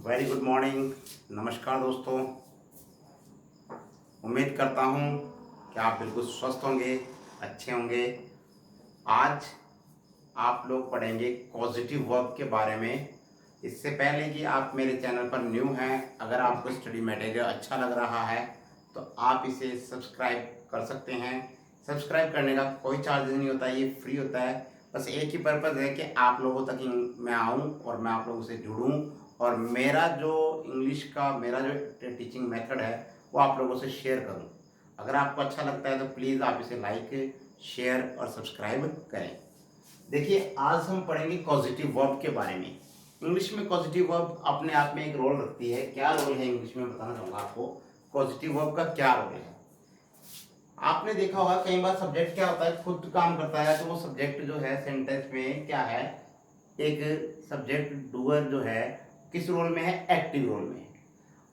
Very good morning. नमस्कार दोस्तों। उम्मीद करता हूँ कि आप बिल्कुल स्वस्थ होंगे, अच्छे होंगे। आज आप लोग पढ़ेंगे पॉजिटिव वर्ब के बारे में। इससे पहले कि आप मेरे चैनल पर न्यू हैं, अगर आपको स्टडी मटेरियल अच्छा लग रहा है तो आप इसे सब्सक्राइब कर सकते हैं। सब्सक्राइब करने का कोई चार्ज नहीं होता, ये फ्री होता है। बस एक ही पर्पज़ है कि आप लोगों तक मैं आऊँ और मैं आप लोगों से जुड़ूँ और मेरा जो इंग्लिश का मेरा जो टीचिंग मेथड है वो आप लोगों से शेयर करूँ। अगर आपको अच्छा लगता है तो प्लीज़ आप इसे लाइक, शेयर और सब्सक्राइब करें। देखिए, आज हम पढ़ेंगे पॉजिटिव वर्ब के बारे में। इंग्लिश में पॉजिटिव वर्ब अपने आप में एक रोल रखती है। क्या रोल है इंग्लिश में बताना चाहूँगा आपको। पॉजिटिव वर्ब का क्या रोल है, आपने देखा होगा कई बार सब्जेक्ट क्या होता है, खुद काम करता है। तो वो सब्जेक्ट जो है सेंटेंस में क्या है, एक सब्जेक्ट डूअर जो है किस रोल में है, एक्टिव रोल में है।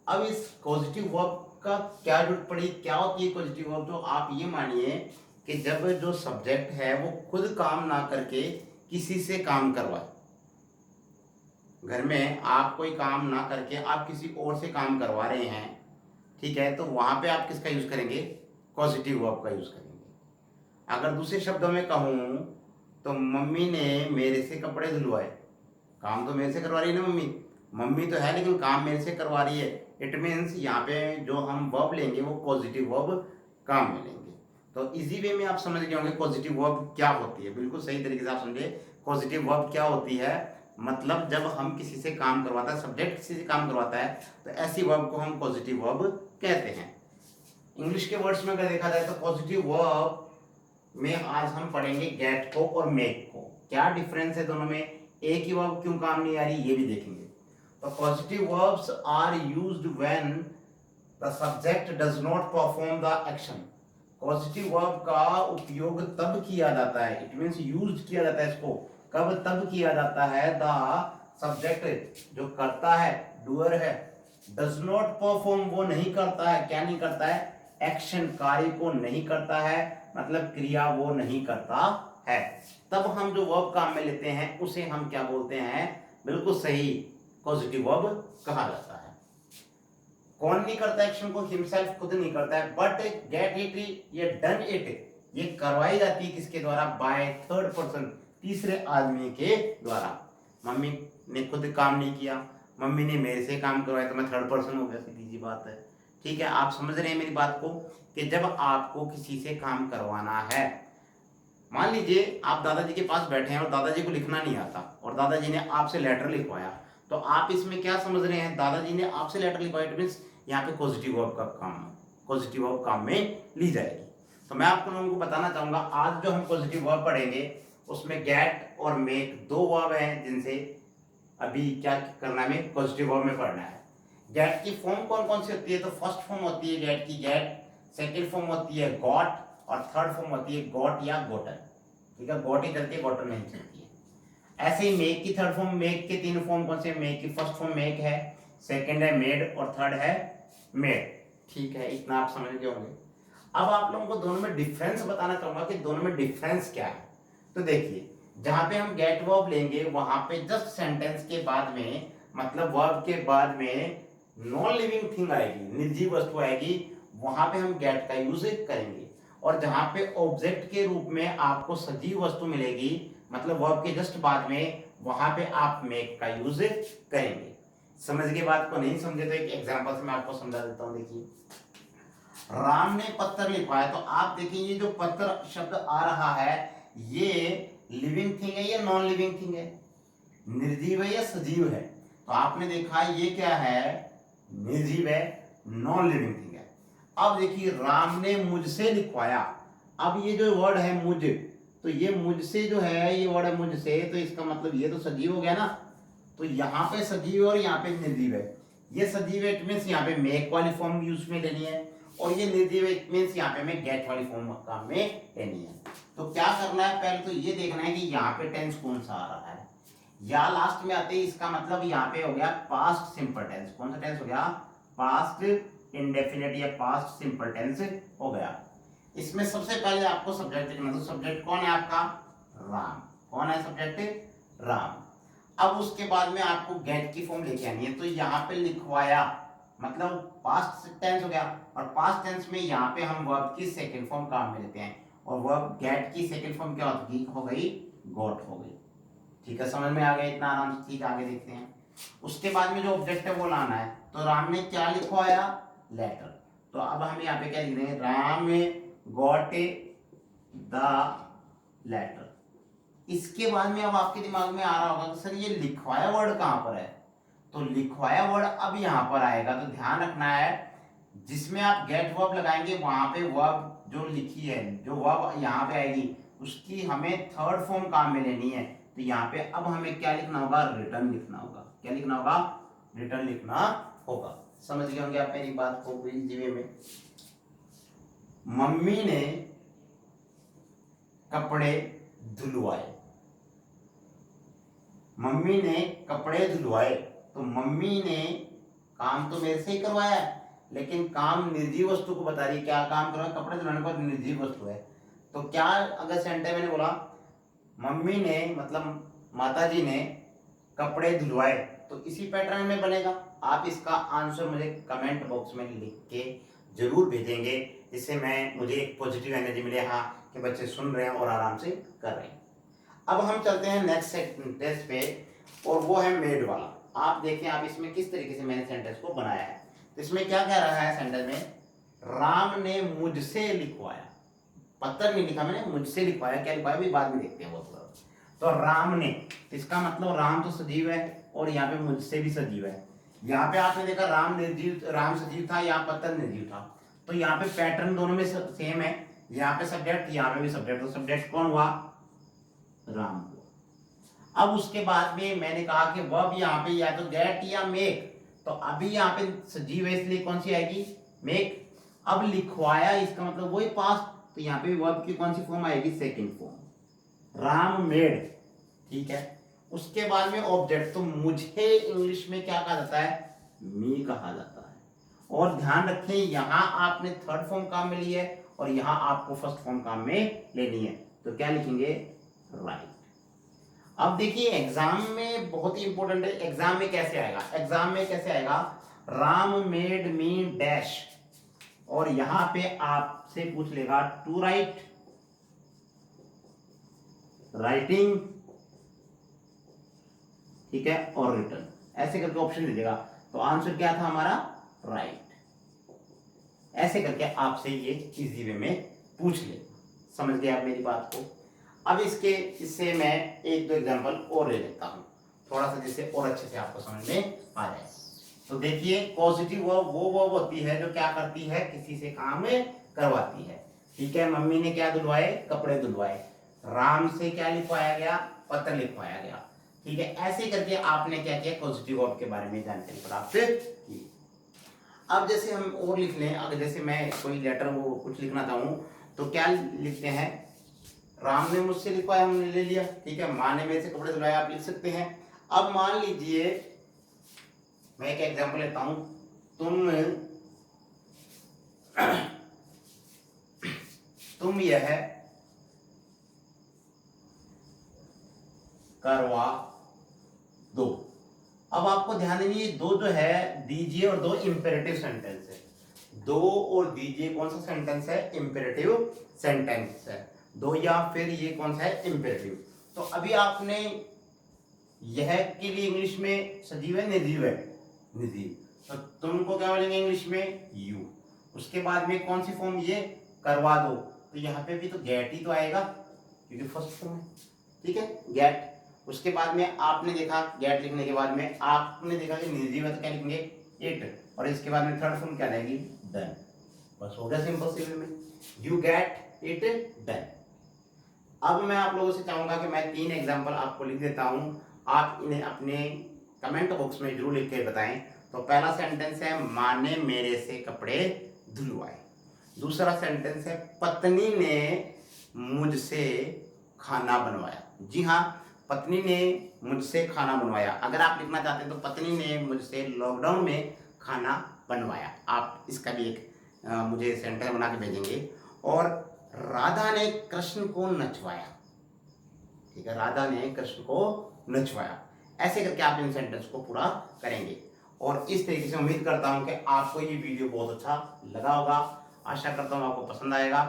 अब इस पॉजिटिव वर्ब का क्या जरूरत पड़ी, क्या होती है पॉजिटिव वर्ब। तो आप ये मानिए कि जब जो सब्जेक्ट है वो खुद काम ना करके किसी से काम करवाए। घर में आप कोई काम ना करके आप किसी और से काम करवा रहे हैं, ठीक है, तो वहां पे आप किसका यूज करेंगे, पॉजिटिव वर्ब का यूज करेंगे। अगर दूसरे शब्दों में कहूं तो मम्मी ने मेरे से कपड़े धुलवाए। काम तो मेरे से करवा रही है ना मम्मी, मम्मी तो है लेकिन काम मेरे से करवा रही है। इट मीन्स यहाँ पे जो हम वर्ब लेंगे वो पॉजिटिव वर्ब काम में लेंगे। तो इजी वे में आप समझ गए होंगे पॉजिटिव वर्ब क्या होती है। बिल्कुल सही तरीके से आप समझे पॉजिटिव वर्ब क्या होती है। मतलब जब हम किसी से काम करवाता है, सब्जेक्ट किसी से काम करवाता है, तो ऐसी वर्ब को हम पॉजिटिव वर्ब कहते हैं। इंग्लिश के वर्ड्स में अगर देखा जाए तो पॉजिटिव वर्ब में आज हम पढ़ेंगे गेट को और मेक को। क्या डिफरेंस है दोनों में, एक ही वर्ब क्यों काम नहीं आ रही ये भी देखेंगे। तो positive verbs are used when the subject does not perform the action. Positive verb का उपयोग तब किया जाता है, इट मींस यूज्ड किया जाता है इसको कब, तब किया जाता है द सब्जेक्ट जो करता है, डूअर है, डज नॉट परफॉर्म वो नहीं करता है, क्या नहीं करता है, एक्शन कार्य को नहीं करता है, मतलब क्रिया वो नहीं करता है। तब हम जो वर्ब काम में लेते हैं उसे हम क्या बोलते हैं, बिल्कुल सही, पॉजिटिव वर्ब कहा जाता है। कौन नहीं करता एक्शन को, हिमसेल्फ खुद नहीं करता है, बट गेट इट, ये डन इट, ये करवाई जाती है किसके द्वारा, बाय थर्ड पर्सन, तीसरे आदमी के द्वारा। मम्मी ने खुद काम नहीं किया, मम्मी ने मेरे से काम करवाया, तो मैं थर्ड पर्सन हो गया, सीधी सी बात है। ठीक है, आप समझ रहे हैं मेरी बात को कि जब आपको किसी से काम करवाना है, मान लीजिए आप दादाजी के पास बैठे हैं और दादाजी को लिखना नहीं आता और दादाजी ने आपसे लेटर लिखवाया, तो आप इसमें क्या समझ रहे हैं, दादाजी ने आपसे लेटर लिखवाया, इट मींस यहाँ पे पॉजिटिव वर्ब का काम, पॉजिटिव वर्ब काम में ली जाएगी। तो मैं आपको लोगों को बताना चाहूंगा आज जो हम पॉजिटिव वर्ब पढ़ेंगे उसमें गेट और मेक दो वर्ब हैं जिनसे अभी क्या करना है, हमें पॉजिटिव वर्ब में पढ़ना है। गेट की फॉर्म कौन कौन सी होती है, तो फर्स्ट फॉर्म होती है गेट की गेट, सेकेंड फॉर्म होती है गॉट और थर्ड फॉर्म होती है गॉट या गोटन। ठीक है, गॉट ही चलती है, गॉटन नहीं चलती है। ऐसे ही मेक की थर्ड फॉर्म, मेक के तीन फॉर्म कौन से, मेक की फर्स्ट फॉर्म मेक है, सेकंड है मेड और थर्ड है मेड। ठीक है, इतना आप समझ गए होंगे। अब आप लोगों को दोनों में डिफरेंस बताना चाहूंगा कि दोनों में डिफरेंस क्या है। तो देखिए, जहां पे हम गेट वर्ब लेंगे वहां पे जस्ट सेंटेंस के बाद में, मतलब वर्ब के बाद में नॉन लिविंग थिंग आएगी, निर्जीव वस्तु आएगी, वहां पे हम गेट का यूज करेंगे। और जहां पे ऑब्जेक्ट के रूप में आपको सजीव वस्तु मिलेगी, मतलब वर्ब के जस्ट बाद में, वहां पे आप मेक का यूज करेंगे। समझ गए बात को, नहीं समझे तो एक एग्जांपल से मैं आपको समझा देता हूं। देखिए, राम ने पत्थर लिखवाया, तो आप देखिए ये जो पत्थर शब्द आ रहा है ये लिविंग थिंग है या नॉन लिविंग थिंग है, निर्जीव है या सजीव है। तो आपने देखा ये क्या है, निर्जीव है, नॉन लिविंग थिंग है। अब देखिए, राम ने मुझसे लिखवाया, अब ये जो वर्ड है मुझ, तो ये मुझसे जो है, ये वर्ड है मुझसे, तो इसका मतलब ये तो सजीव हो गया ना। तो यहाँ पे सजीव और यहाँ पे निर्जीव है। ये सजीव है, इट मीन्स यहाँ पे मेक वाली फॉर्म यूज में लेनी है, और ये निर्जीव है, इट मीन्स यहाँ पे मैं गेट वाली फॉर्म काम में लेनी है। तो क्या करना है, पहले तो ये देखना है कि यहाँ पे टेंस कौन सा आ रहा है, या लास्ट में आते ही इसका मतलब यहाँ पे हो गया पास्ट सिंपल टेंस। कौन सा टेंस हो गया, पास्ट इंडेफिनिट या पास्ट सिंपल टेंस हो गया। इसमें सबसे पहले आपको सब्जेक्ट लिखना, तो सब्जेक्ट कौन है आपका, राम। कौन है सब्जेक्ट, राम। अब उसके बाद में आपको गेट की फॉर्म लेके आनी है। तो यहाँ पे लिखवाया मतलब पास्ट टेंस हो गया, और पास्ट टेंस में यहाँ पे हम वर्ब की सेकंड फॉर्म काम में लेते हैं, और वर्ब गेट की सेकंड फॉर्म क्या हो गई, गॉट हो गई। ठीक है, समझ में आ गया इतना आराम से। ठीक है, आगे देखते हैं। उसके बाद में जो ऑब्जेक्ट है वो लाना है। तो राम ने क्या लिखवाया, लेटर। तो अब हम यहाँ पे क्या लिख देंगे, राम गॉट द लेटर। इसके बाद में अब आपके दिमाग में आ रहा होगा कि सर ये लिखवाया वर्ड कहां पर है। तो लिखवाया वर्ड अब यहां पर आएगा। तो ध्यान रखना है, जिसमें आप गेट वर्ब लगाएंगे वहां पे वर्ब जो लिखी है, जो वर्ब यहां पे आएगी, उसकी हमें थर्ड फॉर्म काम में लेनी है। तो यहाँ पे अब हमें क्या लिखना होगा, रिटर्न लिखना होगा। क्या लिखना होगा, रिटर्न लिखना होगा। समझ गए होंगे आप मेरी बात को इजी वे में। मम्मी ने कपड़े धुलवाए। मम्मी ने कपड़े धुलवाए। तो मम्मी ने काम तो मेरे से ही करवाया, लेकिन काम निर्जीव वस्तु को बता रही है। क्या काम करवाया, कपड़े धुलाने पर निर्जीव वस्तु है। तो क्या अगर सेंटेंस मैंने बोला मम्मी ने मतलब माता जी ने कपड़े धुलवाए, तो इसी पैटर्न में बनेगा। आप इसका आंसर मुझे कमेंट बॉक्स में लिख के जरूर भेजेंगे, जिससे मुझे एक पॉजिटिव एनर्जी मिले, हाँ कि बच्चे सुन रहे हैं और आराम से कर रहे हैं। अब हम चलते हैं नेक्स्ट सेंटेंस पे, और वो है मेड वाला। आप देखें आप इसमें किस तरीके से मैंने सेंटेंस को बनाया है। तो इसमें क्या कह रहा है सेंटेंस में, राम ने मुझसे लिखवाया। पत्र नहीं लिखा मैंने, मुझसे लिखवाया। क्या लिखवाया भी बाद में देखते हैं वो थोड़ा। तो राम ने, इसका मतलब राम तो सजीव है, और यहाँ पे मुझसे भी सजीव है। यहाँ पे आपने देखा राम सजीव था, यहाँ पत्र निर्जीव था। तो यहाँ पे पैटर्न दोनों में सेम है। यहाँ पे सब्जेक्ट, यहाँ पे भी सब्जेक्ट। तो सब्जेक्ट कौन हुआ, राम हुआ। अब उसके बाद में मैंने कहा कि वर्ब यहाँ पे या तो गेट या मेक। तो अभी यहाँ पे सजीव है, इसलिए कौन सी आएगी, मेक। अब लिखवाया, इसका मतलब वही पास्ट। तो यहाँ पे वर्ब की कौन सी फॉर्म आएगी, सेकंड फॉर्म, राम मेड। ठीक है, उसके बाद में ऑब्जेक्ट। तो मुझे इंग्लिश में क्या कहा जाता है, मी कहा जाता है। और ध्यान रखें यहां आपने थर्ड फॉर्म काम में ली है, और यहां आपको फर्स्ट फॉर्म काम में लेनी है। तो क्या लिखेंगे, राइट। अब देखिए एग्जाम में बहुत ही इंपॉर्टेंट है। एग्जाम में कैसे आएगा, एग्जाम में कैसे आएगा, राम मेड मी डैश, और यहां पे आपसे पूछ लेगा टू राइट, राइटिंग, ठीक है, और रिटर्न, ऐसे करके ऑप्शन दे देगा। तो आंसर क्या था हमारा, राइट। ऐसे करके आपसे ये इजी वे में पूछ ले। समझ गए आप मेरी बात को। अब इससे मैं एक दो एग्जांपल और ले लेता हूं, थोड़ा सा जिससे और अच्छे से आपको समझ में आ जाए। तो देखिए पॉजिटिव वो होती है जो क्या करती है, किसी से काम करवाती है। ठीक है, मम्मी ने क्या धुलवाए, कपड़े धुलवाए। राम से क्या लिखवाया गया, पत्र लिखवाया गया। ठीक है, ऐसे करके आपने क्या किया, पॉजिटिव वर्ब के बारे में जानकारी प्राप्त की। अब जैसे हम और लिख लें, अगर जैसे मैं कोई लेटर वो कुछ लिखना चाहूं, तो क्या लिखते हैं, राम ने मुझसे लिखवाया, हमने ले लिया। ठीक है, माँ ने मेरे से कपड़े धुलाए, आप लिख सकते हैं। अब मान लीजिए मैं एक एग्जांपल लेता हूं, तुम यह करवा दो। अब आपको ध्यान देनी, दो जो है दीजिए और दो इंपेरेटिव सेंटेंस है। दो और दीजिए कौन सा सेंटेंस है, इंपेरेटिव सेंटेंस है। दो या फिर ये कौन सा है, इंपेरेटिव। तो अभी आपने यह के लिए इंग्लिश में सजीव है, निर्जीव है, निर्जीव। तो तुमको क्या बोलेंगे इंग्लिश में, यू। उसके बाद में कौन सी फॉर्म, ये करवा दो। तो यहाँ पे भी तो गेट ही तो आएगा, क्योंकि फर्स्ट फॉर्म है। ठीक है, गेट। उसके बाद में आपने देखा गेट लिखने के बाद में आपने देखा कि निर्जीव है, तो क्या लिखेंगे, इट। और इसके बाद में थर्ड फॉर्म क्या रहेगी, डन। बस हो गया सिंपल सी वे में, यू गेट इट डन। अब मैं आप लोगों से चाहूंगा कि मैं 3 एग्जांपल आपको लिख देता हूं, आप इन्हें अपने कमेंट बॉक्स में जरूर लिख के बताएं। तो पहला सेंटेंस है, माँ ने मेरे से कपड़े धुलवाए। दूसरा सेंटेंस है, पत्नी ने मुझसे खाना बनवाया। जी हाँ, पत्नी ने मुझसे खाना बनवाया। अगर आप लिखना चाहते हैं तो पत्नी ने मुझसे लॉकडाउन में खाना बनवाया। आप इसका भी एक मुझे सेंटेंस बना के भेजेंगे। और राधा ने कृष्ण को नचवाया। ठीक है, राधा ने कृष्ण को नचवाया। ऐसे करके आप इन सेंटेंस को पूरा करेंगे। और इस तरीके से उम्मीद करता हूँ कि आपको ये वीडियो बहुत अच्छा लगा होगा। आशा करता हूँ आपको पसंद आएगा।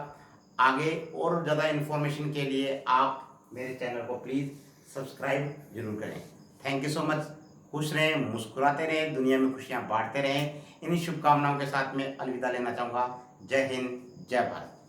आगे और ज़्यादा इन्फॉर्मेशन के लिए आप मेरे चैनल को प्लीज़ सब्सक्राइब जरूर करें। Thank you so much. खुश रहें, मुस्कुराते रहें, दुनिया में खुशियाँ बांटते रहें। इन्हीं शुभकामनाओं के साथ मैं अलविदा लेना चाहूँगा। जय हिंद, जय भारत।